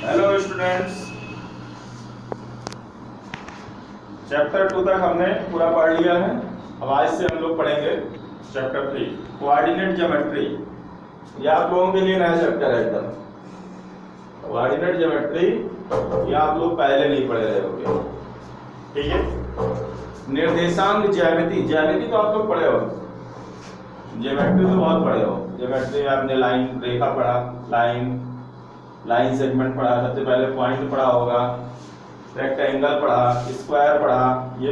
Hello students, chapter 2 तक हमने पूरा पढ़ लिया है। अब आज से हम लोग पढ़ेंगे चैप्टर 3 कोऑर्डिनेट ज्योमेट्री। ये आप लोगों के लिए नया चैप्टर है एकदम। कोऑर्डिनेट ज्योमेट्री ये आप लोग पहले नहीं पढ़े रहे होंगे, ठीक है। निर्देशांक ज्यामिति, ज्यामिति तो आप लोग पढ़े हो, ज्योमेट्री तो बहुत पढ़े हो। ज्योमेट्री में आपने लाइन रेखा पढ़ा, लाइन सेगमेंट पढ़ा, सबसे पहले पॉइंट पढ़ा होगा, रेक्टेंगल पढ़ा, स्क्वायर पढ़ा। ये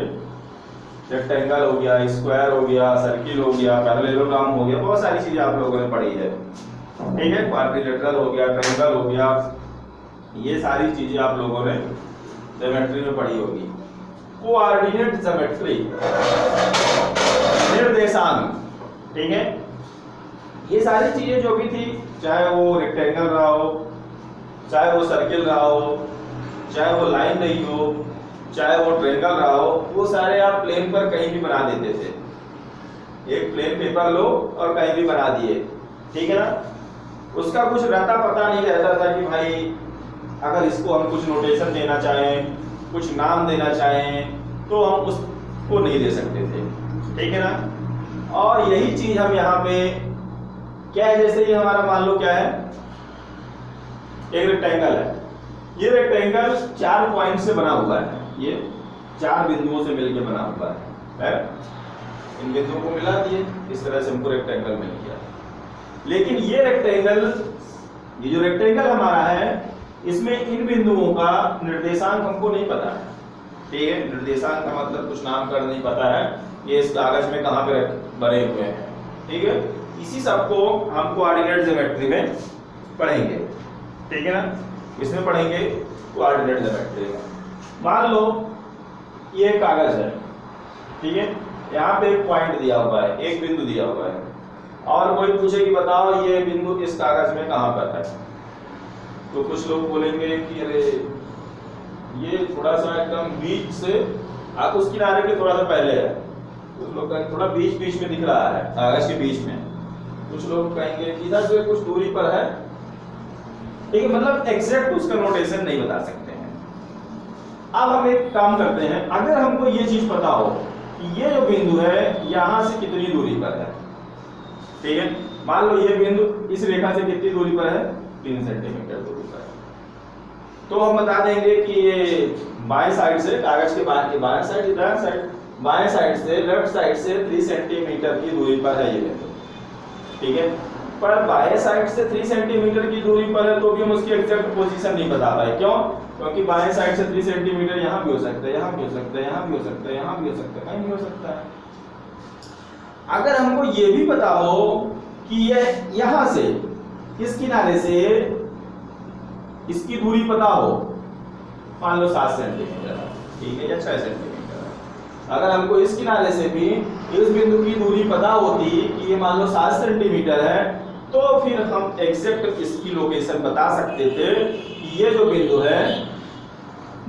रेक्टेंगल हो गया, स्क्वायर हो गया, सर्किल हो गया, पैरेललोग्राम हो गया, बहुत सारी चीजें आप लोगों ने पढ़ी है, ठीक है। क्वाड्रिलेटरल हो गया, ट्रायंगल हो गया, ये सारी चीजें आप लोगों ने ज्योमेट्री में पढ़ी होगी। कोऑर्डिनेट ज्योमेट्री, निर्देशांक, ठीक है। ये सारी चीजें जो भी थी, चाहे वो रेक्टेंगल रहा हो, चाहे वो सर्किल रहा हो, चाहे वो लाइन रही हो, चाहे वो ट्रायंगल रहा हो, वो सारे आप प्लेन पर कहीं भी बना देते थे। एक प्लेन पेपर लो और कहीं भी बना दिए, ठीक है ना। उसका कुछ रहता पता नहीं रहता था कि भाई अगर इसको हम कुछ नोटेशन देना चाहें, कुछ नाम देना चाहें, तो हम उसको नहीं दे सकते थे, ठीक है ना। और यही चीज हम यहाँ पे क्या है, जैसे ये हमारा मान लो क्या है, एक रेक्टेंगल है। ये रेक्टेंगल 4 पॉइंट से बना हुआ है, ये 4 बिंदुओं से मिलकर बना हुआ है। इन बिंदुओं को मिला दिए, इस तरह से हमको रेक्टेंगल मिल गया। लेकिन ये रेक्टेंगल, ये जो रेक्टेंगल हमारा है, इसमें इन बिंदुओं का निर्देशांक हमको नहीं पता है, ठीक है। निर्देशांक का मतलब कुछ नाम कर नहीं पता है, ये इस कागज में कहां पे बने हुए हैं, ठीक है। इसी सबको हम कोऑर्डिनेट ज्योमेट्री में पढ़ेंगे, ठीक है ना। इसमें पढ़ेंगे कोऑर्डिनेट ज्योमेट्री में। मान लो ये कागज है, ठीक है। यहाँ पे एक पॉइंट दिया हुआ है, एक बिंदु दिया हुआ है, और कोई पूछे कि बताओ ये बिंदु इस कागज में कहाँ पर है, तो कुछ लोग बोलेंगे कि अरे ये थोड़ा सा एकदम बीच से, आप उस किनारे के थोड़ा सा पहले है, कुछ लोग कहेंगे थोड़ा बीच में दिख रहा है, कागज के बीच में। कुछ लोग कहेंगे इधर से कुछ दूरी पर है, ठीक है। मतलब एग्जैक्ट उसका नोटेशन नहीं बता सकते हैं। अब हम एक काम करते हैं, अगर हमको ये चीज पता हो कि ये जो बिंदु है यहां से कितनी दूरी पर है, ठीक है। मान लो ये बिंदु इस रेखा से कितनी दूरी पर है, 3 सेंटीमीटर दूरी पर है, तो हम बता देंगे कि ये बाएं साइड से, कागज के बाएं साइड, दाएं साइड, बाएं साइड से लेफ्ट साइड से 3 सेंटीमीटर की दूरी पर है ये बिंदु, ठीक है। पर बाएं साइड से 3 सेंटीमीटर की दूरी पर है, तो भी हम उसकी एग्जैक्ट पोजीशन नहीं बता पाए। क्यों? क्योंकि बाएं साइड से 3 सेंटीमीटर यहाँ भी हो सकता है, यहाँ भी हो सकता है, यहाँ भी हो सकता है, यहाँ भी हो सकता है, कहीं भी हो सकता है। अगर हमको ये भी पता हो कि ये यहाँ से इस किनारे से इसकी दूरी पता हो, मान लो 7 सेंटीमीटर, ठीक है, या 6 सेंटीमीटर। अगर हमको इस किनारे से भी इस बिंदु की दूरी पता होती कि ये मान लो 7 सेंटीमीटर है, तो फिर हम एग्जैक्ट इसकी लोकेशन बता सकते थे कि ये जो बिंदु है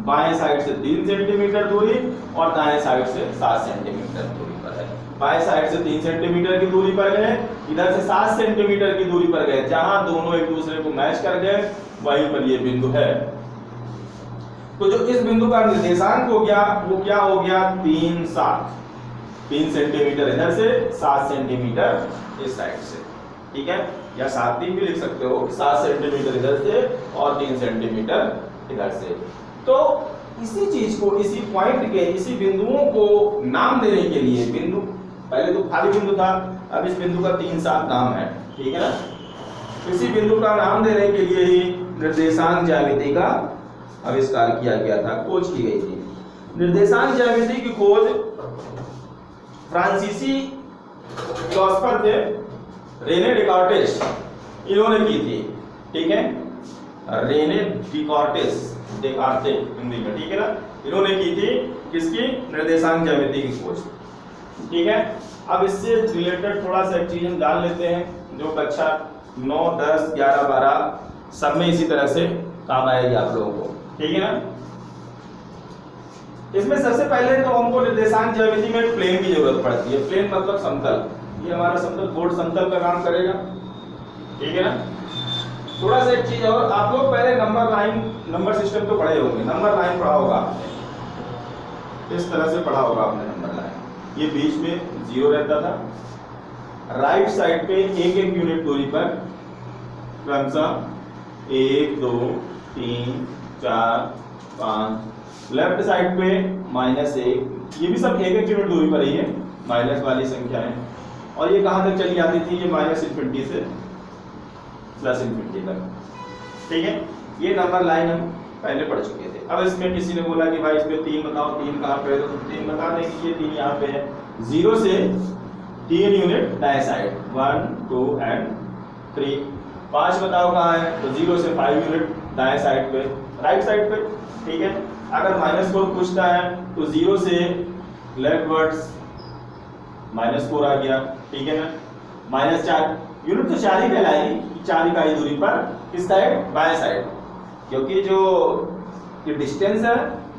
बाएं साइड से 3 सेंटीमीटर दूरी और दाएं साइड से 7 सेंटीमीटर दूरी पर है। बाएं साइड से 3 सेंटीमीटर की दूरी पर गए, इधर से 7 सेंटीमीटर की दूरी पर गए, जहां दोनों एक दूसरे को मैच कर गए वहीं पर ये बिंदु है। तो जो इस बिंदु का निर्देशांक हो गया वो क्या हो गया, 3 7, 3 सेंटीमीटर इधर से, 7 सेंटीमीटर इस साइड से, ठीक है। या 7 3 भी लिख सकते हो, 7 सेंटीमीटर इधर से और 3 सेंटीमीटर इधर से। तो इसी चीज को, इसी पॉइंट के, इसी बिंदुओं को नाम देने के लिए, बिंदु पहले तो खाली बिंदु था, अब इस बिंदु का 3 7 नाम है, ठीक है ना। इसी बिंदु का नाम देने के लिए ही निर्देशांक ज्यामिति का आविष्कार किया गया था, खोज की गई थी। निर्देशांक ज्यामिति की खोज फ्रांसीसी फिलोसोफर थे रेने डिकार्टेस, इन्होंने की थी, ठीक है। रेने डिकार्टेस, डेकार्टे हिंदी में, ठीक है ना। इन्होंने की थी किसकी, निर्देशांक ज्यामिति की खोज, ठीक है। अब इससे रिलेटेड थोड़ा सा एक चीज हम जान लेते हैं, जो कक्षा 9 10 11 12 सब में इसी तरह से काम आएगी आप लोगों को, ठीक है ना। इसमें सबसे पहले तो हमको निर्देशांक ज्यामिति में प्लेन की जरूरत पड़ती है। प्लेन मतलब समतल, ये हमारा समतल, बोर्ड समतल का काम करेगा, ठीक है ना। थोड़ा सा एक चीज और, आप लोग पहले नंबर लाइन नंबर सिस्टम तो पढ़े होंगे, नंबर लाइन पढ़ा होगा आपने, इस तरह से पढ़ा होगा आपने नंबर लाइन। ये बीच में 0 रहता था, राइट साइड पे एक एक यूनिट दूरी पर क्रमशः 1 2 3 4 5, लेफ्ट साइड पे -1, ये भी सब एक एक यूनिट दूरी पर ही है, माइनस वाली संख्या है। और ये कहां तक चली जाती थी, ये -∞ से +∞ तक। ठीक है, ये नंबर लाइन हम पहले पढ़ चुके थे। अब इसमें किसी ने बोला कि भाई इसमें 3 बताओ, 3 कहां पे है, तो 3 बता दें कि ये 3 यहाँ पे है। 0 से 3 यूनिट दाएं साइड, 1 2 एंड 3। 5 बताओ कहां है, तो 0 से 5 यूनिट दाएं साइड पे, राइट साइड पे। ठीक है, अगर -4 पूछता है तो 0 से लेफ्टवर्ड्स -4 आ गया। ठीक है ना, -4 यूनिट तो 4 ही कहलाएगी, 4 इकाई दूरी पर किस साइड, बाएं साइड, क्योंकि जो ये डिस्टेंस है,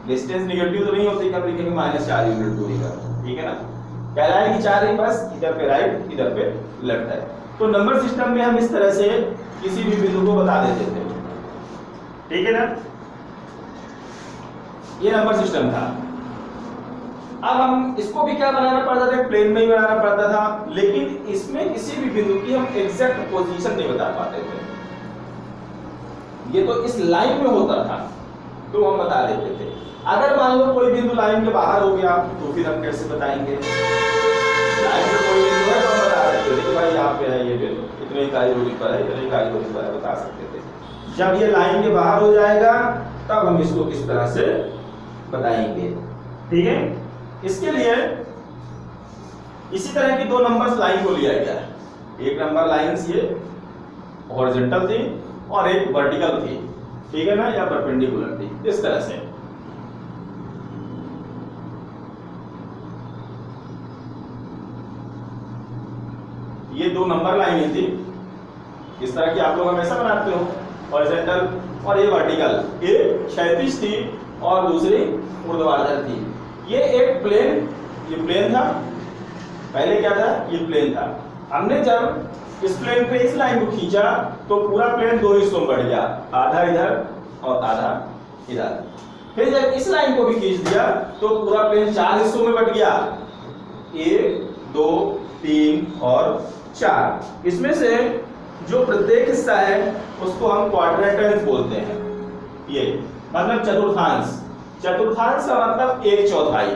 डिस्टेंस नेगेटिव तो नहीं होती, कब लिखेंगे -4 यूनिट दूरी पर। ठीक है ना, कहलाएगी 4 ही, बस इधर पे राइट इधर पे लेफ्ट है। तो नंबर सिस्टम में हम इस तरह से किसी भी बिंदु को बता देते थे। ठीक है ना, ये नंबर सिस्टम था। अब हम इसको भी क्या बनाना पड़ता था, प्लेन में ही बनाना पड़ता था, लेकिन इसमें किसी भी बिंदु की हम एग्जैक्ट पोजीशन नहीं बता पाते थे। ये तो इस लाइन में होता था तो हम बता देते थे। अगर मान लो कोई बिंदु लाइन के बाहर हो गया तो फिर हम कैसे बताएंगे, लाइन में कोई बिंदु है तो हम बता देते थे कि भाई यहाँ पे है ये बिंदु, इतने इकाई दूरी पर है, इतने इकाई दूरी पर है, बता सकते थे। जब ये लाइन के बाहर हो जाएगा तब हम इसको किस तरह से बताएंगे। ठीक है, इसके लिए इसी तरह की 2 नंबर्स लाइन को लिया गया है। एक नंबर लाइंस ये हॉरिजॉन्टल थी और एक वर्टिकल थी। ठीक है ना, या परपेंडिकुलर थी, इस तरह से। ये 2 नंबर लाइनें थी, इस तरह की आप लोग हमेशा बनाते हो, हॉरिजॉन्टल और ये वर्टिकल। ये क्षैतिज थी और दूसरी ऊर्ध्वाधर थी। ये एक प्लेन, ये प्लेन था, पहले क्या था, ये प्लेन था। हमने जब इस प्लेन पे इस लाइन को खींचा तो पूरा प्लेन 2 हिस्सों में बढ़ गया, आधा इधर और आधा इधर। फिर जब इस लाइन को भी खींच दिया तो पूरा प्लेन 4 हिस्सों में बढ़ गया, 1 2 3 और 4। इसमें से जो प्रत्येक हिस्सा है उसको हम क्वाड्रेंट बोलते हैं। ये मतलब चतुर्थांश। चतुर्थांश का मतलब 1/4,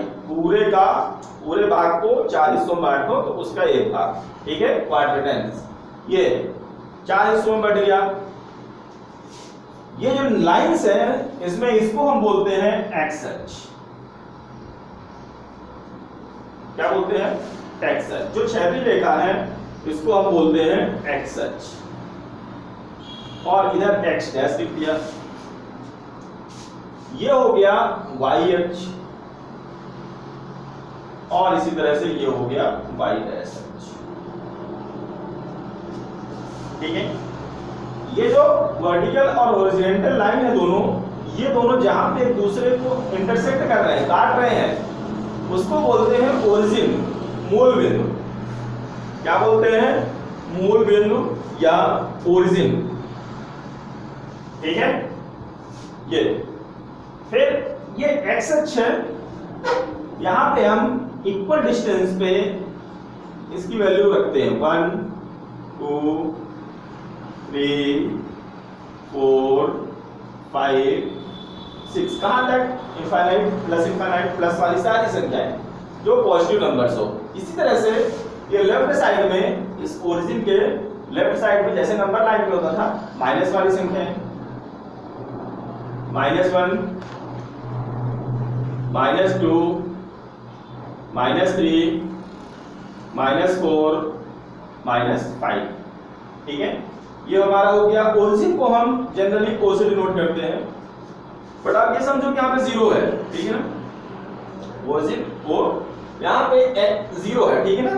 पूरे भाग को 4 हिस्सों में बांटो तो उसका 1 भाग। ठीक है, क्वाड्रेंट। ये 4 हिस्सों में बढ़ गया। ये जो लाइंस है इसमें इसको हम बोलते हैं एक्स अक्ष। क्या बोलते हैं, एक्स अक्ष। जो क्षैतिज रेखा है इसको हम बोलते हैं एक्स अक्ष, और इधर एक्स डैश लिख दिया। ये हो गया वाई अक्ष, और इसी तरह से ये हो गया वाई डैश अक्ष। ठीक है, ये जो वर्टिकल और हॉरिजॉन्टल लाइन है दोनों, ये दोनों जहां पे एक दूसरे को इंटरसेक्ट कर रहे हैं, काट रहे हैं, उसको बोलते हैं ओरिजिन, मूल बिंदु। क्या बोलते हैं, मूल बिंदु या ओरिजिन। ठीक है, ये फिर ये एक्स अक्ष है, यहां पे हम इक्वल डिस्टेंस पे इसकी वैल्यू रखते हैं 1 2 3 4 5 6, कहां तक, इनफाइनाइट प्लस वाली सारी संख्याएं जो पॉजिटिव नंबर्स हो। इसी तरह से ये लेफ्ट साइड में, इस ओरिजिन के लेफ्ट साइड में जैसे नंबर लाइन पे होता था, माइनस वाली संख्याएं, -1 -2 -3 -4 -5। ठीक है, ये हमारा हो गया। ओरिजिन को हम जनरली ओ से डिनोट करते हैं, बट आप ये समझो कि यहाँ पे 0 है। ठीक है ना, ओरिजिन ओ, यहाँ पे 0 है। ठीक है ना,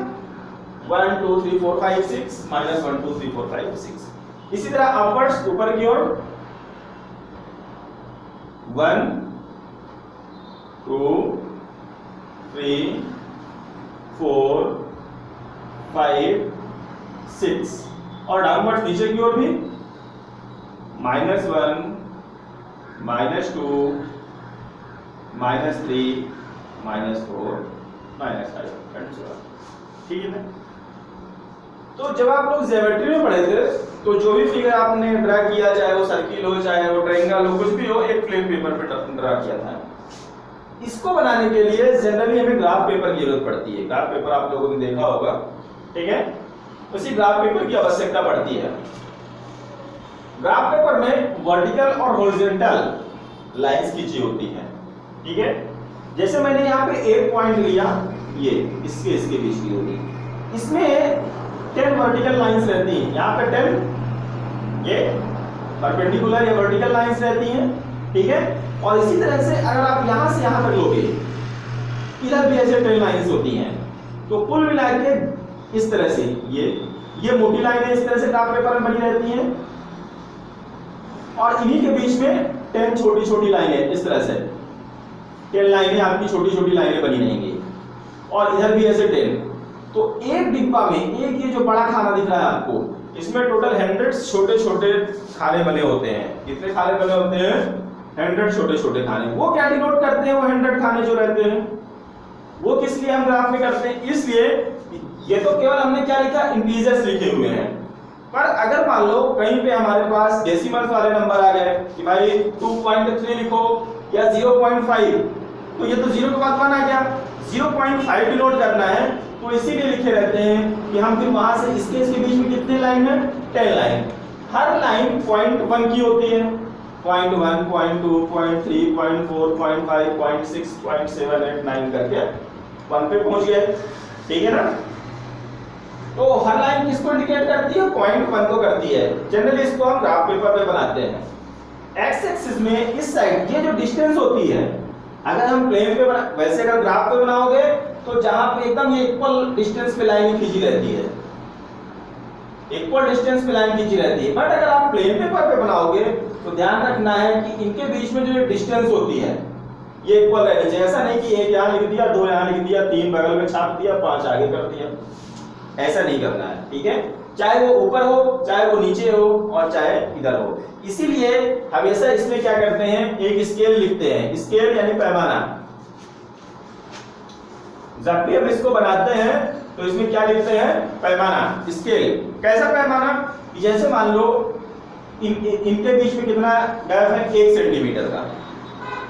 1 2 3 4 5 6 -1 2 3 4 5 6। इसी तरह अपवर्ड्स, ऊपर की ओर 1 2 3 4 5 6, और डाउनवर्ड नीचे की ओर भी -1 -2 -3 -4 -5 ठीक है ना। तो जब आप लोग ज्योमेट्री में पढ़े थे तो जो भी फिगर आपने ड्रा किया, चाहे वो सर्किल हो चाहे वो ट्रायंगल हो, कुछ भी हो, एक प्लेन पेपर पे ड्रा किया था। इसको बनाने के लिए जनरली हमें ग्राफ पेपर की जरूरत पड़ती है। ग्राफ पेपर आप लोगों ने देखा होगा, ठीक है। उसी ग्राफ पेपर की आवश्यकता पड़ती है। ग्राफ पेपर में वर्टिकल और हॉरिजॉन्टल लाइंस खींची होती हैं, ठीक है। जैसे मैंने यहाँ पे एक पॉइंट लिया, ये इसके बीच की होगी, इसमें 10 वर्टिकल लाइंस रहती हैं। यहाँ पे 10 ये परपेंडिकुलर या वर्टिकल लाइंस रहती हैं, ठीक है। और इसी तरह से अगर आप यहाँ से यहाँ तक लोगे, इधर भी ऐसे 10 लाइंस होती हैं। तो कुल मिला के इस तरह से ये मोटी लाइनें इस तरह से ग्राफ पेपर में बनी रहती हैं, और इन्हीं के बीच में 10 छोटी छोटी लाइनें इस तरह से 10 लाइनें आपकी छोटी छोटी लाइनें बनी रहेंगी, और इधर भी ऐसे 10। तो एक डिब्बा में एक ये जो बड़ा खाना दिख रहा है आपको, इसमें टोटल 100 छोटे छोटे खाने बने होते हैं। कितने खाने बने होते हैं? 100 छोटे छोटे खाने। वो क्या डिनोट करते हैं? वो 100 खाने जो रहते हैं वो किस लिए हम ग्राफ में करते हैं? इसलिए ये तो केवल हमने क्या लिखा, इंटीजर्स लिखे हुए हैं। पर अगर मान लो कहीं पे हमारे पास डेसिमल्स वाले नंबर आ गए कि भाई 2.3 लिखो या 0.5, तो ये तो 0 के बाद 1 आ गया, 0.5 डिनोट करना है, तो इसीलिए लिखे रहते हैं कि हम फिर वहां से इसके बीच में कितने लाइन है? 10 लाइन। हर लाइन 0.1 की होती है, 0.1 0.2 0.3 0.4 0.5 0.6 0.7 8 9 करके 1 पे पहुंच गए, ठीक है ना। तो हर लाइन किसको इंडिकेट करती है? 0.1 को करती है। जनरली इसको हम ग्राफ पेपर पे बनाते हैं। एक्स एक्सिस में इस साइड ये जो डिस्टेंस होती है, अगर हम प्लेन पे वैसे अगर ग्राफ पे बनाओगे तो जहां पे एकदम ये इक्वल डिस्टेंस पे लाइन खींची रहती है, इक्वल डिस्टेंस पे लाइन खींची रहती है। बट अगर आप प्लेन पेपर पे बनाओगे तो ध्यान रखना है कि इनके बीच में जो डिस्टेंस होती है ये इक्वल रहनी चाहिए। ऐसा नहीं कि एक यहाँ लिख दिया, 2 यहाँ लिख दिया, 3 बगल में छाप दिया, 5 आगे कर दिया, ऐसा नहीं करना है, ठीक है। चाहे वो ऊपर हो, चाहे वो नीचे हो, और चाहे इधर हो। इसीलिए हमेशा इसमें क्या करते हैं, एक स्केल लिखते हैं। स्केल यानी पैमाना। जब भी हम इसको बनाते हैं तो इसमें क्या लिखते हैं? पैमाना, स्केल। कैसा पैमाना? जैसे मान लो इनके बीच में कितना गैप है? 1 सेंटीमीटर का,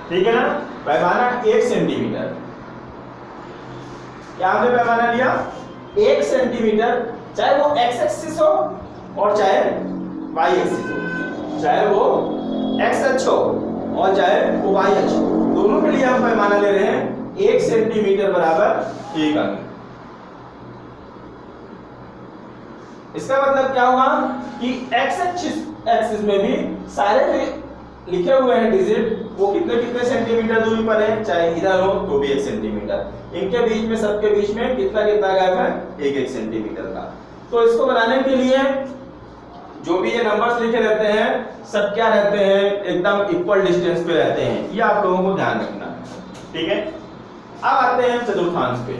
ठीक है ना। पैमाना 1 सेंटीमीटर। यहां पे पैमाना लिया 1 सेंटीमीटर, चाहे वो एक्स एक्सिस हो और चाहे वाई एक्सिस हो, चाहे वो एक्स अक्ष हो और चाहे वो वाई अक्ष हो, दोनों के लिए हम पैमाना ले रहे हैं 1 सेंटीमीटर बराबर 1 अंक। इसका मतलब क्या हुआ कि एक्स एक्सिस में भी सारे जो लिखे हुए हैं डिजिट वो कितने कितने सेंटीमीटर दूरी पर है, चाहे इधर हो तो भी 1 सेंटीमीटर। इनके बीच में, सबके बीच में कितना कितना गैप है? 1 सेंटीमीटर का। तो इसको बनाने के लिए जो भी ये नंबर्स लिखे रहते हैं सब क्या रहते हैं? एकदम इक्वल डिस्टेंस पे रहते हैं। ये आप लोगों को ध्यान रखना है, ठीक है। अब आते हैं चतुर्थांश पे।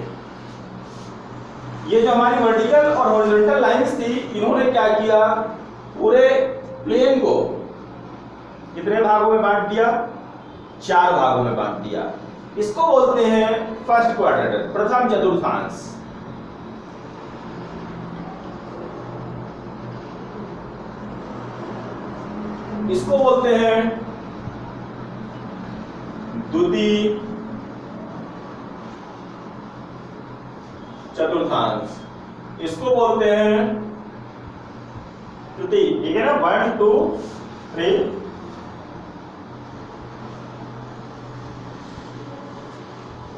ये जो हमारी वर्टिकल और हॉरिजॉन्टल लाइंस थी, इन्होंने क्या किया? पूरे प्लेन को कितने भागों में बांट दिया? 4 भागों में बांट दिया। इसको बोलते हैं फर्स्ट क्वाड्रेंट, प्रथम चतुर्थांश। इसको बोलते हैं द्वितीय चतुर्थांश। इसको बोलते हैं तृतीय, ठीक है ना। 1 2 3।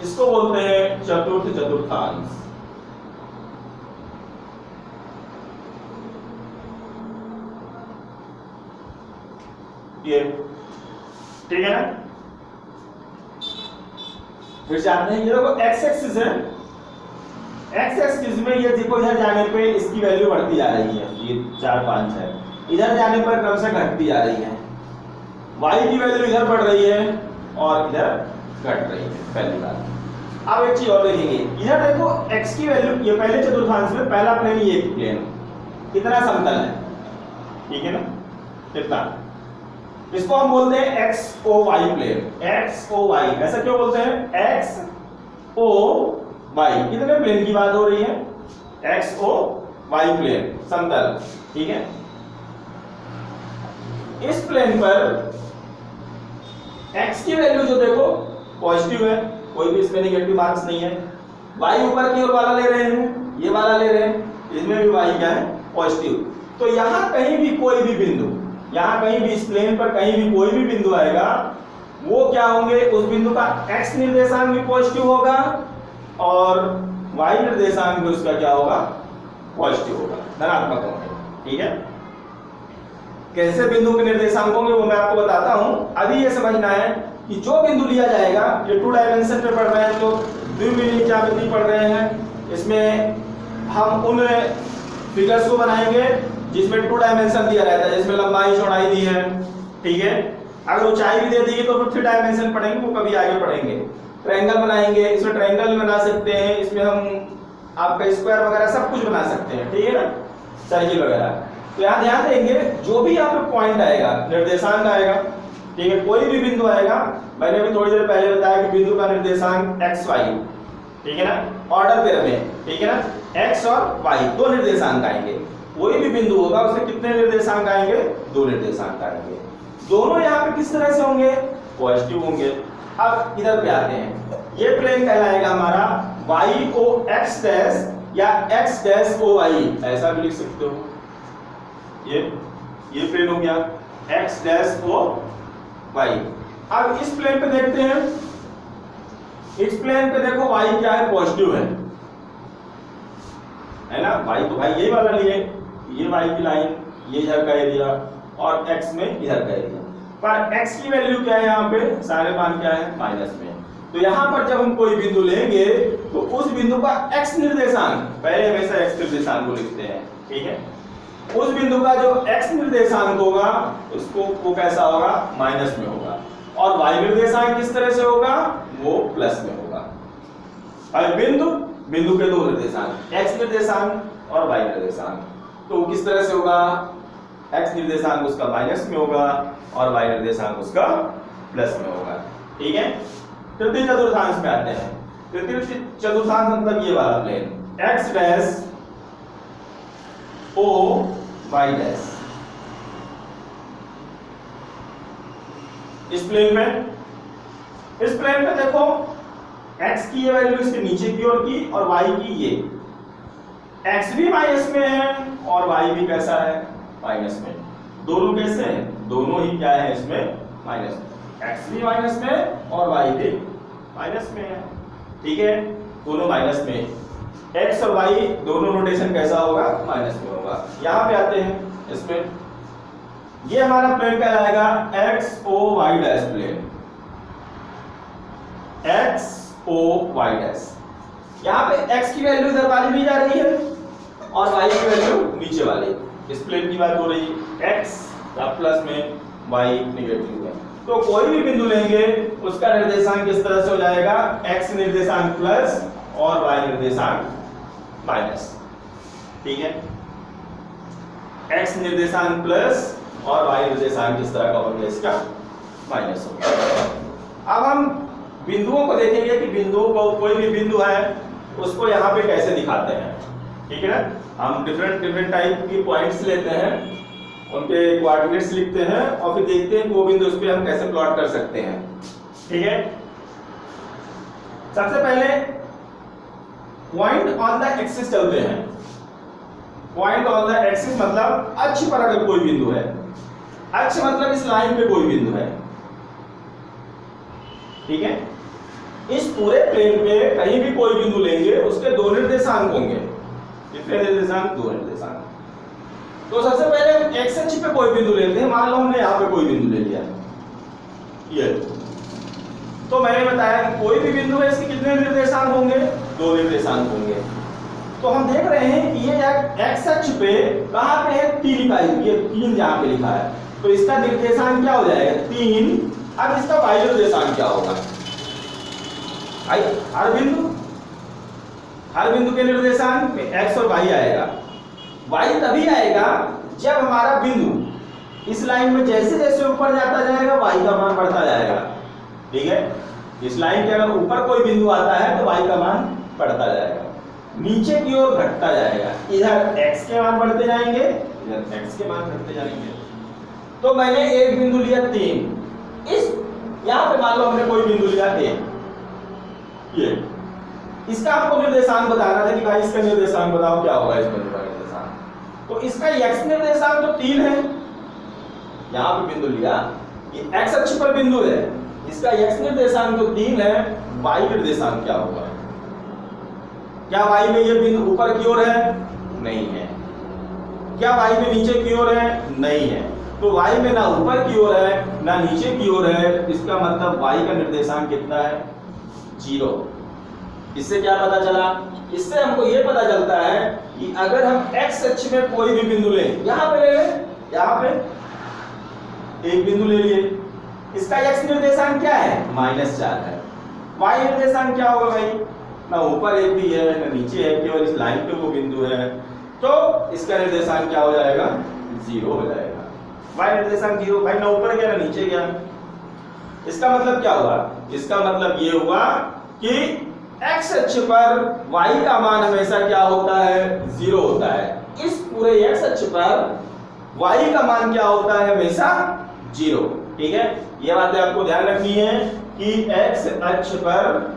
इसको बोलते हैं चतुर्थ चतुर्थांश। ये ठीक है ना। फिर जाते हैं, ये देखो एक्स एक्सिस है। एक्स एक्सिस में ये देखो इधर जाने पे इसकी वैल्यू बढ़ती जा रही है, ये 4 5 है। इधर जाने पर क्रम से घटती जा रही है। वाई की वैल्यू इधर बढ़ रही है और इधर घट रही है, पहली बात। अब एक चीज और देखेंगे, इधर देखो x की वैल्यू, ये पहले चतुर्थांश में पहला प्लेन ये प्लेन कितना समतल है, ठीक है ना, कितना इसको हम बोलते हैं X O Y plane. X O Y ऐसा क्यों बोलते हैं? एक्स ओ वाई, कितने प्लेन की बात हो रही है? एक्स ओ वाई प्लेन, समतल, ठीक है। इस प्लेन पर x की वैल्यू जो देखो पॉजिटिव है, कोई भी इसमें नेगेटिव मार्क्स नहीं है। y ऊपर की ओर वाला ले रहे हैं, ये वाला ले रहे हैं, इसमें भी y क्या है? पॉजिटिव। तो यहां कहीं भी कोई भी बिंदु, यहां कहीं भी इस प्लेन पर कहीं भी कोई भी बिंदु आएगा, वो क्या होंगे? उस बिंदु का x निर्देशांक भी पॉजिटिव होगा और y निर्देशांक भी उसका क्या होगा? पॉजिटिव होगा, धनात्मक होंगे, ठीक है। कैसे बिंदु के निर्देशांक होंगे वो मैं आपको बताता हूं। अभी ये समझना है कि जो बिंदु लिया जाएगा, ये 2 डायमेंशन पे पढ़ रहे हैं तो द्विमिमीय ज्यामिति पढ़ रहे हैं, इसमें हम उन फिगर्स को बनाएंगे जिसमें 2 डायमेंशन दिया रहता है, जिसमें लंबाई चौड़ाई दी है, ठीक है। अगर ऊंचाई भी दे दी तो फिर 3 डायमेंशन पढ़ेंगे, वो कभी आगे पढ़ेंगे। ट्रायंगल बनाएंगे, इसमें ट्रायंगल भी बना सकते हैं, इसमें हम आपका स्क्वायर वगैरह सब कुछ बना सकते हैं, ठीक है ना, सर्किल वगैरह। तो यहाँ ध्यान देंगे जो भी यहाँ पे पॉइंट आएगा, निर्देशांक आएगा, ठीक है, कोई भी बिंदु आएगा, मैंने भी थोड़ी देर पहले बताया कि बिंदु का निर्देशांक एक्स वाई, ठीक है ना, ऑर्डर पे रहे, ठीक है ना, एक्स और वाई 2 निर्देशांक आएंगे। कोई भी बिंदु होगा उससे कितने निर्देशांक आएंगे? 2 निर्देशांक आएंगे। दोनों यहाँ पे किस तरह से होंगे? पॉजिटिव होंगे। अब इधर पे आते हैं, ये प्लेन कहलाएगा हमारा वाई ओ एक्स डैश या एक्स डैश ओ वाई, ऐसा भी लिख सकते हो। ये प्लेन हो गया x डैश ओ y। अब इस प्लेन पे देखते हैं, इस प्लेन पे देखो y क्या है? पॉजिटिव है ना, y तो भाई यही वाला लिए, ये y की लाइन, ये इधर का एरिया और x में इधर का एरिया, पर x की वैल्यू क्या है? यहाँ पे सारे मान क्या है? माइनस में। तो यहाँ पर जब हम कोई बिंदु लेंगे तो उस बिंदु का x निर्देशांक, पहले हमेशा x निर्देशांक को लिखते हैं, ठीक है, उस बिंदु का जो x निर्देशांक होगा उसको वो कैसा होगा? माइनस में होगा। और y निर्देशांक किस तरह से होगा? वो प्लस में होगा। और बिंदु के 2 निर्देशांक, x निर्देशांक और y निर्देशांक, तो किस तरह से होगा? x निर्देशांक उसका माइनस में होगा और y निर्देशांक उसका प्लस में होगा, ठीक है। तृतीय चतुर्थांश में आते हैं। तृतीय चतुर्थांश मतलब ये वाला plane, x dash O Y dash. इस प्लेन पे देखो x की ये वैल्यू इसके नीचे की ओर की और y की ये, x भी माइनस में है और y भी कैसा है? माइनस में। दोनों कैसे हैं? दोनों ही क्या है इसमें? माइनस में। x भी माइनस में और y भी माइनस में है, ठीक है, दोनों माइनस में। x और y दोनों नोटेशन कैसा होगा? माइनस में होगा। यहाँ पे आते हैं, इसमें ये हमारा प्लेन कहलाएगा X O Y dash plane, X O Y dash. यहाँ पे x की वैल्यू इधर वाली ली जा रही है और y की वैल्यू नीचे वाली। इस प्लेन की बात हो रही है, x प्लस में, y नेगेटिव में। तो कोई भी बिंदु लेंगे उसका निर्देशांक किस तरह से हो जाएगा? x निर्देशांक प्लस और y निर्देशांक माइनस, ठीक है, x निर्देशांक प्लस और y निर्देशांक किस तरह का होगा? इसका माइनस होगा। अब हम बिंदुओं को देखेंगे कि बिंदुओं को, कोई भी बिंदु है उसको यहाँ पे कैसे दिखाते हैं, ठीक है ना। हम डिफरेंट टाइप की पॉइंट्स लेते हैं, उनके कोऑर्डिनेट्स लिखते हैं और फिर देखते हैं कि वो बिंदु उस पे हम कैसे प्लॉट कर सकते हैं, ठीक है। सबसे पहले पॉइंट ऑन द एक्सिस चलते हैं। पॉइंट ऑन द एक्सिस मतलब अक्ष पर अगर कोई बिंदु है, अक्ष मतलब इस लाइन पे कोई बिंदु है, ठीक है। इस पूरे प्लेन पे कहीं भी कोई बिंदु लेंगे उसके 2 निर्देशांक होंगे। कितने निर्देशांक? 2 निर्देशांक। तो सबसे पहले हम एक्स अक्ष पे कोई बिंदु लेते हैं। मान लो हमने यहाँ पे कोई बिंदु ले लिया, ये तो मैंने बताया कि कोई भी बिंदु है इसके कितने निर्देशांक होंगे? 2 निर्देशांक होंगे। तो हम देख रहे हैं कि ये एक्स अक्ष पे कहाँ पे है? 3 इकाई, ये 3 यहाँ पे लिखा है, तो इसका निर्देशांक क्या हो जाएगा? 3। अब इसका y निर्देशांक क्या होगा? हर बिंदु के निर्देशांक में x और y आएगा। y तभी आएगा जब हमारा बिंदु इस लाइन में जैसे जैसे ऊपर जाता जाएगा y का मान बढ़ता जाएगा, ठीक है। इस लाइन के अगर ऊपर कोई बिंदु आता है तो y का मान बढ़ता जाएगा, नीचे की ओर घटता जाएगा, इधर x के मान बढ़ते जाएंगे, इधर x के मान घटते जाएंगे। तो मैंने एक बिंदु लिया 3, इस यहां पे मान लो हमने कोई बिंदु लिया a, ये इसका आपको निर्देशांक बताना था कि भाई इसका निर्देशांक बताओ क्या होगा इस बिंदु का निर्देशांक। तो इसका x निर्देशांक तो 3 है, यहां पे बिंदु लिया, ये x अक्ष पर बिंदु है, इसका x निर्देशांक तो 3 है, y निर्देशांक क्या होगा? क्या y में ये बिंदु ऊपर की ओर है? नहीं है। क्या y में नीचे की ओर है? नहीं है। तो y में ना ऊपर की ओर है ना नीचे की ओर है, इसका मतलब y का निर्देशांक कितना है? 0। इससे क्या पता चला? इससे हमको ये पता चलता है कि अगर हम x अक्ष में कोई भी बिंदु लें, यहां पे ले लें, यहां पे एक बिंदु ले लिए, इसका x निर्देशांक क्या है? -4 है। y निर्देशांक क्या होगा भाई? ना ऊपर एक भी है ना नीचे है, केवल इस लाइन पे वो बिंदु है, तो इसका निर्देशांक क्या हो जाएगा? 0 हो जाएगा। y निर्देशांक 0, भाई ना ऊपर गया ना नीचे गया। इसका मतलब क्या हुआ? इसका मतलब ये हुआ कि x अक्ष पर y का मान हमेशा क्या होता है? 0 होता है। इस पूरे x अक्ष पर y का मान क्या होता है? हमेशा 0, ठीक है। ये बातें आपको ध्यान रखनी है कि x अक्ष पर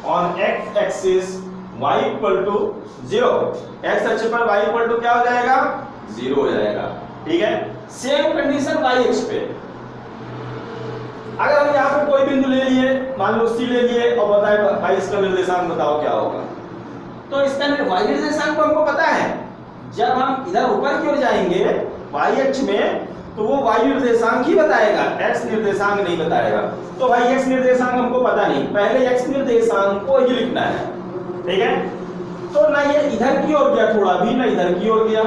on x axis y equal to 0, x अक्ष पर y इक्वल टू क्या हो जाएगा? 0 हो जाएगा, ठीक है। सेम कंडीशन y अक्ष पे, अगर हम यहाँ पे कोई बिंदु ले लिए, मान लो C ले लिए और बताए भाई इसका निर्देशांक बताओ क्या होगा, तो इसका y निर्देशांक को हमको पता है। जब हम इधर ऊपर की ओर जाएंगे y अक्ष में, तो वो y निर्देशांक ही बताएगा, x निर्देशांक नहीं बताएगा। तो भाई x निर्देशांक हमको पता नहीं, पहले x निर्देशांक को ही लिखना है, ठीक है। तो ना ये इधर की ओर गया थोड़ा भी, ना इधर की ओर गया,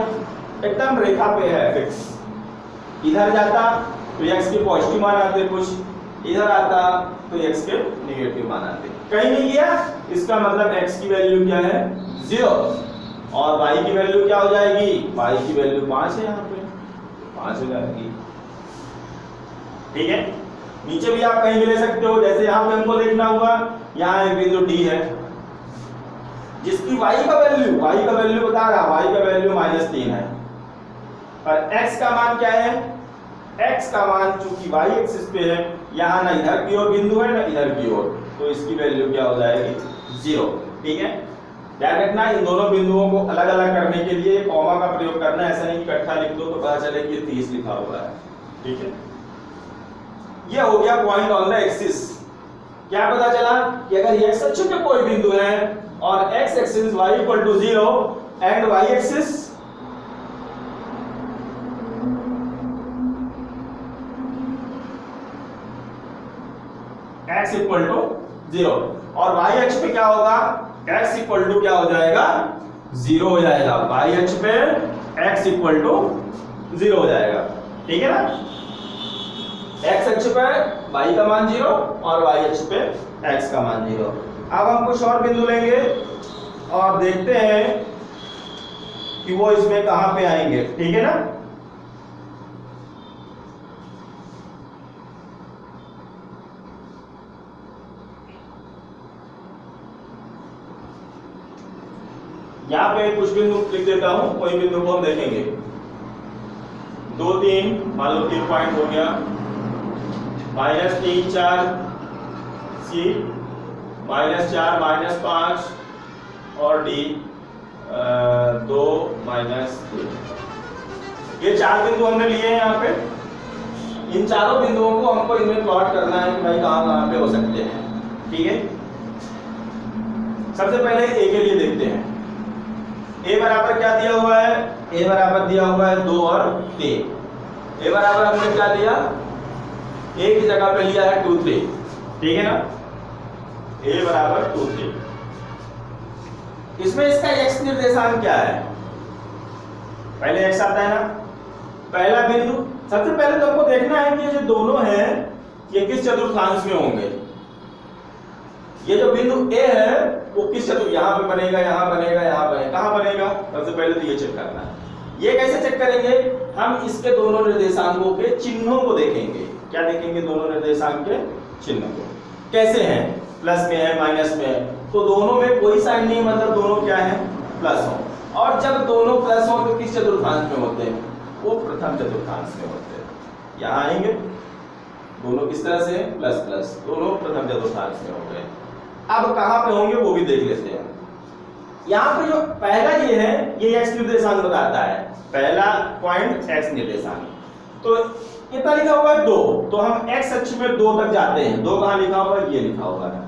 एकदम रेखा पे है फिक्स। इधर जाता तो x के पॉजिटिव मान आते कुछ, इधर आता तो x के नेगेटिव मान आते, कहीं नहीं गया। इसका मतलब x की वैल्यू क्या है? 0, और y की वैल्यू क्या हो जाएगी? y की वैल्यू 5 है, यहाँ पे 5 हो जाएगी, ठीक है। नीचे भी आप कहीं भी ले सकते हो, जैसे यहाँ पे हमको देखना हुआ, यहाँ एक बिंदु D है जिसकी y का वैल्यू बता रहा, y का वैल्यू -3 है, और x का मान क्या है? x का मान चूंकि y एक्सिस पे है, यहाँ ना इधर की ओर बिंदु है ना इधर की ओर, तो इसकी वैल्यू क्या हो जाएगी? 0, ठीक है। ध्यान रखना इन दोनों बिंदुओं को अलग अलग करने के लिए कॉमा का प्रयोग करना, ऐसा नहीं कि इकट्ठा लिख दो तो पता चले कि 30 लिखा हुआ है, ठीक है। ये हो गया पॉइंट ऑन द एक्सिस। क्या पता चला कि अगर x अक्ष पे कोई बिंदु है और x axis y equal to 0 and y axis x equal to 0, और y अक्ष पे क्या होगा? x इक्वल टू क्या हो जाएगा? 0 हो जाएगा। y अक्ष पे x इक्वल टू 0 हो जाएगा, ठीक है ना। x अक्ष पे y का मान 0 और y अक्ष पे x का मान 0। अब हम कुछ और बिंदु लेंगे और देखते हैं कि वो इसमें कहां पे आएंगे, ठीक है ना। यहाँ पे कुछ बिंदु लिख देता हूं, कोई बिंदु को हम देखेंगे। 2 3, मान लो 3 पॉइंट हो गया, -3 4 C, -4 -5 और D 2 -3। ये 4 बिंदु हमने लिए हैं यहाँ पे। इन चारों बिंदुओं को हमको इनमें प्लॉट करना है कि भाई कहाँ पे हो सकते हैं, ठीक है। सबसे पहले A के लिए देखते हैं। A बराबर क्या दिया हुआ है? A बराबर दिया हुआ है 2 और 3। A बराबर हमने क्या दिया? A की जगह पे लिया है 2 3, ठीक है ना। A बराबर 2 3। इसमें इसका x निर्देशांक क्या है? पहले x आता है ना, पहला बिंदु। सबसे पहले तो हमको देखना है कि ये जो दोनों हैं ये किस चतुर्थांश में होंगे। ये जो बिंदु ए है वो किस चतुर्थ, यहाँ पे बनेगा, यहाँ बनेगा, यहाँ बनेगा, कहाँ बनेगा? सबसे पहले तो ये चेक करना है। ये कैसे चेक करेंगे? हम इसके दोनों निर्देशांकों के चिन्हों को देखेंगे। क्या देखेंगे? दोनों निर्देशांक के चिन्ह को कैसे हैं, प्लस में है, माइनस में है, तो दोनों में कोई साइन नहीं, मतलब दोनों क्या है? प्लस हो। और जब दोनों प्लस हो तो किस चतुर्थांश में होते हैं? वो प्रथम चतुर्थांश में होते हैं। यहाँ आएंगे, दोनों किस तरह से? प्लस प्लस, दोनों प्रथम चतुर्थांश में हो गए। अब कहाँ पे होंगे वो भी देख लेते हैं। यहाँ पे जो पहला ये है, ये एक्स निर्देशांक बताता है, पहला पॉइंट एक्स निर्देशांक। तो कितना लिखा हुआ है? 2। तो हम एक्स अक्ष में 2 तक जाते हैं। 2 कहाँ लिखा हुआ है? ये लिखा हुआ है,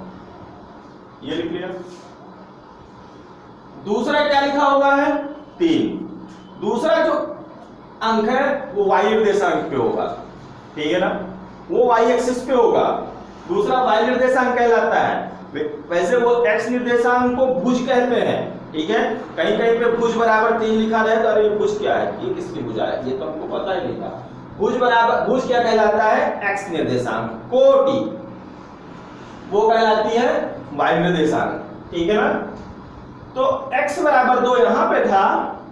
ये लिख लिया। दूसरा क्या लिखा हुआ है? 3। दूसरा जो अंक है वो वाई निर्देशांक पे होगा, ठीक है ना, वो वाई एक्सिस पे होगा। दूसरा वाई निर्देशांक कहलाता है। वैसे वो एक्स निर्देशांक को भुज कहते हैं, ठीक है। कहीं कहीं पे भुज बराबर 3 लिखा रहे तो अरे ये भुज क्या है, ये किसकी भुजा है, ये तो हमको पता ही नहीं था। भुज बराबर, भुज क्या कहलाता है? एक्स निर्देशांक। कोटि वो कहलाती है वाई निर्देशांक, ठीक है ना। तो x बराबर 2 यहाँ पे था,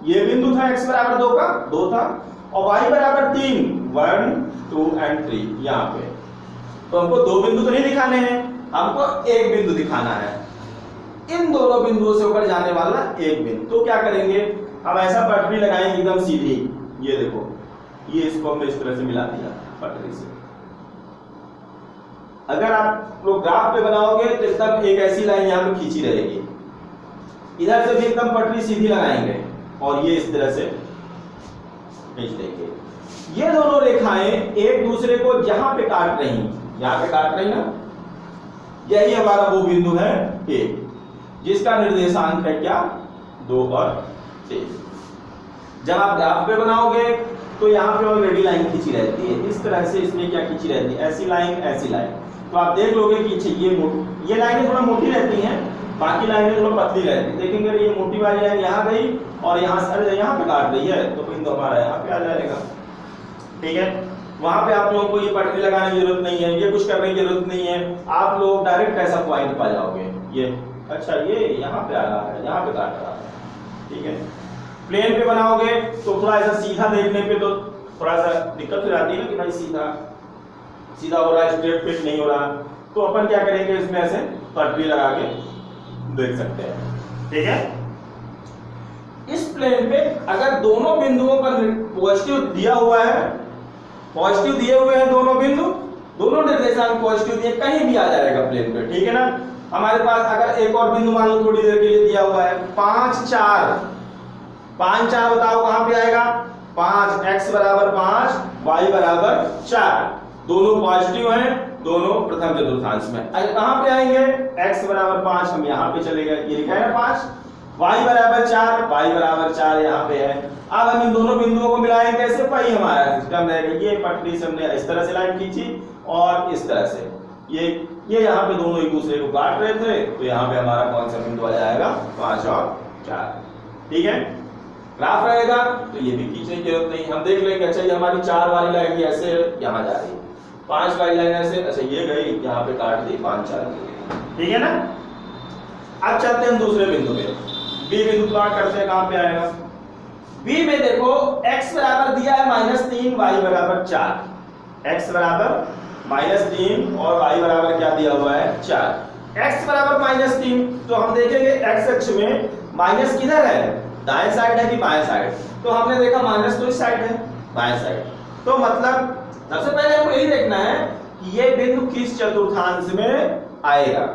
ये बिंदु था x बराबर 2 का, 2 था, और y बराबर 3, 1 2 और 3 यहाँ पे। तो हमको 2 बिंदु तो नहीं दिखाने हैं, हमको एक बिंदु दिखाना है। इन दोनों बिंदुओं से होकर जाने वाला एक बिंदु। तो क्या करेंगे? हम ऐसा पटरी लगाएंगे एकदम सीधी। ये देखो, ये इसको हमने इस तरह से मिला दिया पटरी से। अगर आप लोग ग्राफ पे बनाओगे तो एकदम एक ऐसी लाइन यहाँ पे खींची रहेगी। इधर से भी एकदम पटरी सीधी लगाएंगे और ये इस तरह से खींच देंगे। ये दोनों रेखाएं एक दूसरे को जहां पे काट रही, यहाँ पे काट रही ना, यही हमारा वो बिंदु है ए, जिसका निर्देशांक है क्या? 2 और 3। जब आप ग्राफ पे बनाओगे तो यहाँ पे ऑलरेडी लाइन खींची रहती है, इस तरह से इसमें क्या खींची रहती है? ऐसी लाइन, ऐसी लाइन। तो आप देख लोगे कि ये लाइनें थोड़ा मोटी रहती हैं, बाकी लाइनें थोड़ा पतली रहती है। देखेंगे ये मोटी वाली लाइन यहाँ गई और यहाँ से यहाँ पे काट रही है, तो बिंदु हमारा यहाँ पे आ जाएगा, ठीक है। वहां पे आप लोगों को ये पटरी लगाने की जरूरत नहीं है, ये कुछ करने की जरूरत नहीं है, आप लोग डायरेक्ट ऐसा पॉइंट पा जाओगे। ये अच्छा, ये यहाँ पे आ रहा है, यहाँ पे काट रहा है, ठीक है। प्लेन पे बनाओगे तो थोड़ा ऐसा सीधा देखने पे तो थोड़ा सा दिक्कत हो जाती है ना कि भाई सीधा सीधा हो रहा है, स्ट्रेट फिट नहीं हो रहा। तो अपन क्या करेंगे, इसमें ऐसे पटरी लगा के देख सकते हैं, ठीक है। इस प्लेन पे अगर दोनों बिंदुओं पर पॉजिटिव दिया हुआ है, पॉजिटिव दिए हुए हैं दोनों बिंदु, दोनों निर्देशांक पॉजिटिव दिए, कहीं भी आ जाएगा प्लेन पे, ठीक है ना। हमारे पास अगर एक और बिंदु मान लो थोड़ी देर के लिए दिया हुआ है 5 4, 5 4 बताओ कहां पे आएगा? 5 x बराबर 5 y बराबर 4, दोनों पॉजिटिव हैं, दोनों प्रथम चतुर्थांश में। कहां पे आएंगे? x बराबर 5 हम यहां पे चले गए, ये लिखा है ना 5, y बराबर 4 यहाँ पे है। अब हम इन दोनों बिंदुओं को मिलाएंगे कैसे? वही हमारा सिस्टम रहेगा। ये पटरी से हमने इस तरह से लाइन खींची और इस तरह से ये यहाँ पे दोनों एक दूसरे को काट रहे थे, तो यहाँ पे हमारा कौन सा बिंदु आ जाएगा? 5 और 4, ठीक है। ग्राफ रहेगा तो ये भी खींचने की जरूरत नहीं, हम देख लेंगे। अच्छा, ये हमारी 4 वाली लाइन ऐसे यहाँ जा रही है, 5 वाली लाइन ऐसे, अच्छा ये गई यहाँ पे काट दी, 5 4, ठीक है ना। अब चलते हैं दूसरे बिंदु पे, बी बिंदु प्लॉट करते हैं, कहां पे आएगा? बी में देखो x बराबर दिया है -3, y बराबर 4, x बराबर -3 और y बराबर क्या दिया हुआ है? 4। x बराबर -3, तो हम देखेंगे x अक्ष में माइनस किधर है? दाएं साइड है कि बाएं साइड? तो हमने देखा माइनस तो इस साइड है, बाएं साइड। तो मतलब सबसे पहले हमको यही देखना है कि ये बिंदु किस चतुर्थांश में आएगा।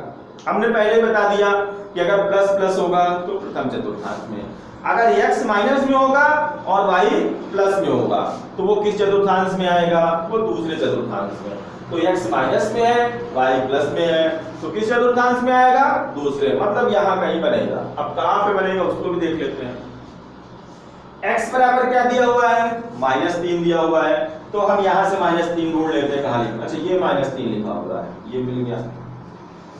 हमने पहले बता दिया कि अगर प्लस प्लस होगा तो प्रथम चतुर्थांश में, अगर x माइनस में होगा और y प्लस में होगा तो वो किस चतुर्थांश में आएगा? वो दूसरे चतुर्थांश में। तो x माइनस में है, y प्लस में है, तो किस चतुर्थांश में आएगा? दूसरे, मतलब यहाँ कहीं बनेगा। अब कहाँ पे बनेगा उसको भी देख लेते हैं। x बराबर क्या दिया हुआ है? -3 दिया हुआ है, तो हम यहाँ से -3 ढूंढ लेते हैं, कहाँ लिखा? अच्छा, ये -3 लिखा हुआ है, ये मिल गया।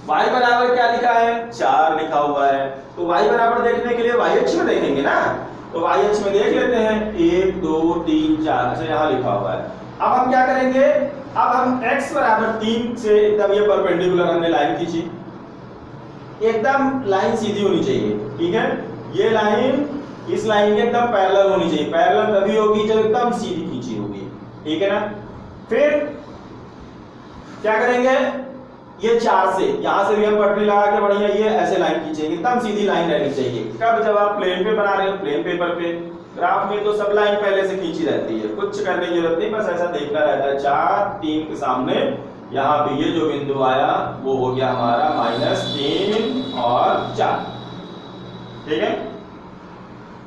y बराबर क्या लिखा है? 4 लिखा हुआ है। तो y बराबर देखने के लिए y अक्ष में देखेंगे ना, तो y अक्ष में देख लेते हैं 1 2 3 4, अच्छा यहाँ लिखा हुआ है। अब हम क्या करेंगे? अब हम x बराबर 3 से एकदम ये परपेंडिकुलर हमने लाइन खींची, एकदम लाइन सीधी होनी चाहिए, ठीक है। ये लाइन इस लाइन के एकदम पैरेलल होनी चाहिए। पैरेलल तभी होगी जब एकदम सीधी खींची होगी, ठीक है ना। फिर क्या करेंगे, ये 4 से यहां से भी हम पटरी लगा के बढ़िया ये ऐसे लाइन खींचेंगे, एकदम सीधी लाइन रहनी चाहिए। कब, जब आप प्लेन पे बना रहे हो, प्लेन पेपर पे। ग्राफ में तो सब लाइन पहले से खींची रहती है, कुछ करने की जरूरत नहीं, बस ऐसा देखना रहता है। 4 3 के सामने यहाँ पे ये जो बिंदु आया वो हो गया हमारा -3 और 4, ठीक है।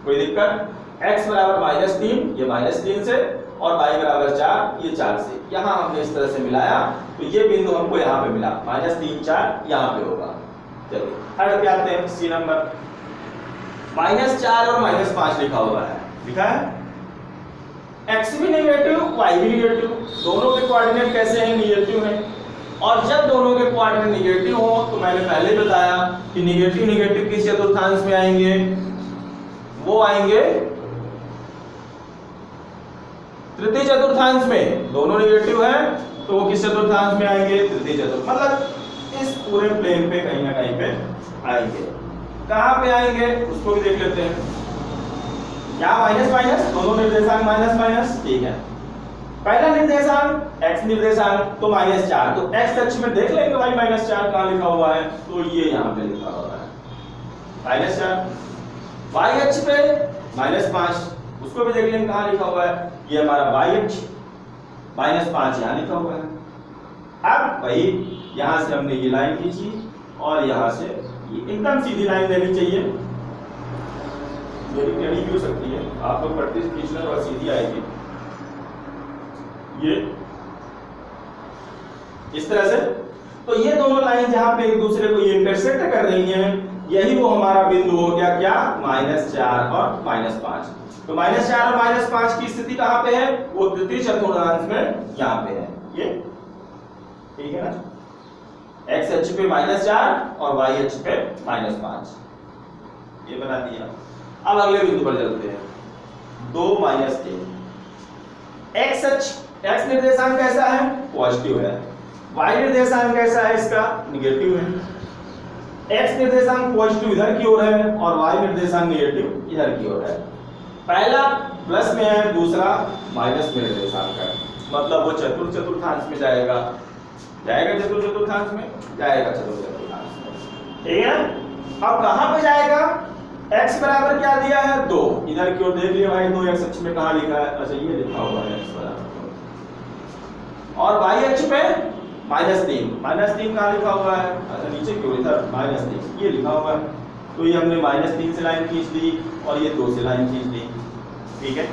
कोई दिक्कत, x बराबर -3 ये -3 से और y बराबर 4 ये 4 से। यहाँ हमने इस तरह से मिलाया तो ये बिंदु हमको यहाँ पे मिला, -3 4 यहाँ पे होगा। चलिए अगले पे आते हैं। सी नंबर -4 और -5 लिखा हुआ है, लिखा है x भी नेगेटिव y भी नेगेटिव, दोनों के कोऑर्डिनेट कैसे हैं, नेगेटिव हैं। और जब दोनों के कोऑर्डिनेट नेगेटिव हो तो मैंने पहले बताया कि नेगेटिव नेगेटिव किस चतुर्थांश में आएंगे, वो आएंगे तृतीय चतुर्थांश में। दोनों नेगेटिव है तो वो किस चतुर्थांश में आएंगे, तृतीय चतुर्थ, मतलब इस पूरे प्लेन पे कहीं ना कहीं पे आएंगे। कहां पे आएंगे उसको भी देख लेते हैं। क्या माइनस माइनस, दोनों निर्देशांक माइनस माइनस, ठीक है। पहला निर्देशांक x निर्देशांक तो -4, तो x अक्ष में देख लेंगे भाई -4 कहां लिखा हुआ है, तो ये यहां पे लिखा हुआ है -4। y अक्ष पे -5, उसको भी देख लेंगे कहां लिखा हुआ है, ये हमारा y अक्ष, -5 यहां लिखा हुआ है। अब भाई यहां से हमने ये लाइन खींची और यहां से ये एकदम सीधी लाइन देनी चाहिए, मेरी टेढ़ी भी हो सकती है, आप लोग पट्टी से खींचना थोड़ा सीधी आएगी। ये इस तरह से, तो ये दोनों लाइन जहां पे एक दूसरे को ये इंटरसेक्ट कर रही हैं, यही वो हमारा बिंदु हो गया क्या, -4 और -5। तो -4 और -5 की स्थिति कहां पे है, वो तृतीय चतुर्थांश में यहां पे है, ये ठीक है ना। x अक्ष पे -4 और y अक्ष पे -5, ये बना दिया। अब अगले बिंदु पर चलते हैं, 2 -3। x अक्ष, x निर्देशांक कैसा है, पॉजिटिव है। y निर्देशांक कैसा है, इसका नेगेटिव है। x निर्देशांक पॉजिटिव इधर की ओर है और y निर्देशांक नेगेटिव इधर की ओर है। पहला प्लस में है, दूसरा माइनस में निर्देशांक है, मतलब वो चतुर्थांश में जाएगा, चतुर्थांश में जाएगा, चतुर्थांश में, ठीक है। अब कहां पे जाएगा, x बराबर क्या दिया है, 2, इधर की ओर देख लिया भाई, 2 x अक्ष में कहां लिखा है, अच्छा ये लिखा हुआ है x बराबर, और y अक्ष पे -3 कहां लिखा हुआ है, अच्छा नीचे की ओर इधर -3 ये लिखा हुआ है। तो ये हमने -3 से लाइन खींच दी और ये 2 से लाइन खींच दी, ठीक है।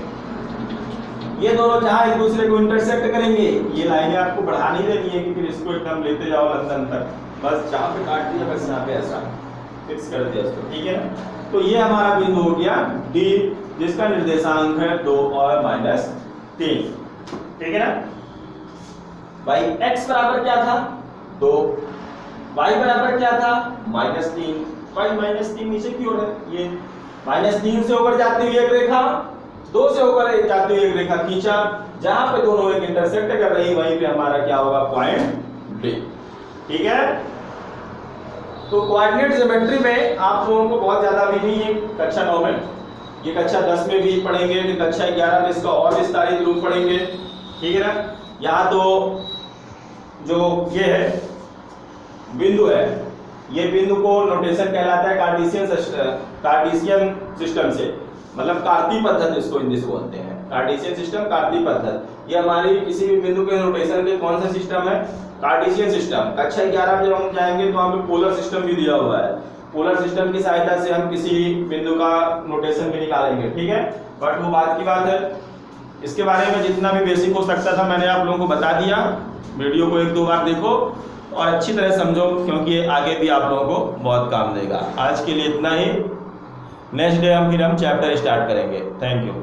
ये दोनों जहां एक दूसरे को इंटरसेक्ट करेंगे, ये लाइनें आपको बढ़ा नहीं देनी है कि फिर इसको एकदम लेते जाओ लंदन तक, बस जहां पे काट दिया बस यहां पे ऐसा फिक्स कर दिया इसको, ठीक है ना। तो ये हमारा बिंदु हो गया D, जिसका निर्देशांक है 2 और -3, ठीक है ना। भाई x बराबर क्या था, 2, y बराबर क्या था, -3। भाई -3 नीचे की ओर है, ये -3 से ऊपर जाती हुई एक रेखा, 2 से ऊपर जाती हुई एक रेखा खींचा, जहां पे दोनों एक इंटरसेक्ट कर रही, वहीं पे हमारा क्या होगा, पॉइंट D, ठीक है। तो कोऑर्डिनेट ज्योमेट्री में आप लोगों को बहुत ज्यादा भी नहीं है कक्षा 9 में, ये कक्षा 10 में भी पढ़ेंगे, फिर कक्षा 11 में इसका और विस्तारित रूप पढ़ेंगे, ठीक है ना। यहाँ तो जो ये है बिंदु है, ये बिंदु को नोटेशन कहलाता है कार्टेशियन सिस्टम से, मतलब कार्तीय पद्धति इसको हिंदी से बोलते हैं, कार्टेशियन सिस्टम, कार्तीय पद्धति। ये हमारी किसी भी बिंदु के नोटेशन के कौन सा सिस्टम है, कार्टेशियन सिस्टम। कक्षा 11 में जब हम जाएंगे तो हमें पोलर सिस्टम भी दिया हुआ है, पोलर सिस्टम की सहायता से हम किसी बिंदु का नोटेशन भी निकालेंगे, ठीक है, बट वो बात की बात है। इसके बारे में जितना भी बेसिक हो सकता था मैंने आप लोगों को बता दिया। वीडियो को 1-2 बार देखो और अच्छी तरह समझो, क्योंकि आगे भी आप लोगों को बहुत काम देगा। आज के लिए इतना ही, नेक्स्ट डे हम चैप्टर स्टार्ट करेंगे। Thank you.